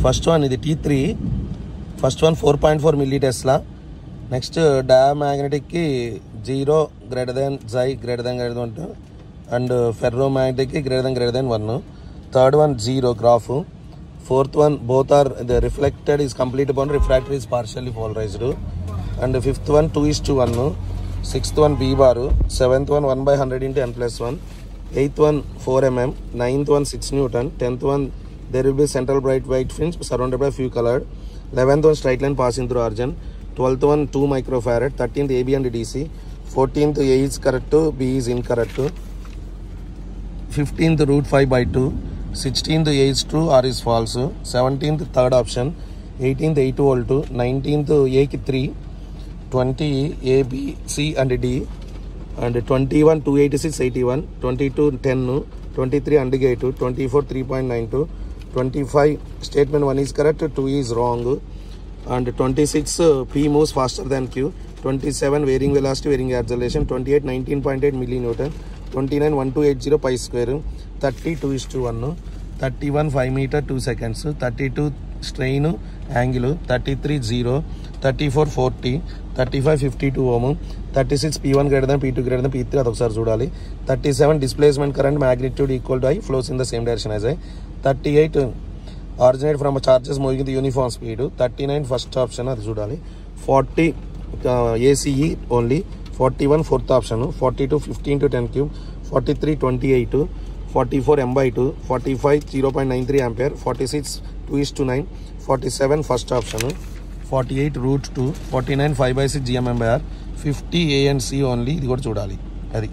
First one ఇది T3, first one 4.4 milli tesla. Next డయామాగ్నెటిక్కి 0 greater than Xi greater than 2 and ఫెర్రో మ్యాగ్నెటిక్కి greater than 1. Third one 0 graph. Fourth one both are the reflected is complete bond, refractory is partially polarized. And fifth one 2:1. Sixth one B bar. Seventh one 1/100 into n+1. Eighth one 4 mm. Ninth one 6 Newton. 10th one there will be central bright white fringe surrounded by few colored. 11th one straight line passing through origin. 12th one 2 microfarad. 13th AB and DC. 14th A is correct, B is incorrect. 15th √5/2. 16th A is true, R is false. 17th third option. 18th 8 volt. 19th A ki 3. 20 A, B, C and D. And 21 286 81. 22 10. 23 undergate. 24 3.92. 25 statement 1 is correct, 2 is wrong. And 26 P moves faster than Q. 27 varying velocity, varying acceleration. 28 19.8 millinewton. 29 1280 pi square. 30 2:1. 31 5 meter 2 seconds. 32 strain angle. 33 0. 34 40. 35 52 ohm. 36 P1 greater than P2 greater than P3 adokasari chudali. 37 displacement current magnitude equal to I, flows in the same direction as I. 38 originate from charges moving in the uniform speed. 39 first option adi chudali. 40 ACE only. 41 fourth option. 42 15 to 10 cube. 43 28. 44 m/2. 45 0.93 ampere. 46 2:9. 47 first option. 48 √2. 49 5/6 GMM/R. 50 A and C only. ఇది కూడా చూడాలి అది.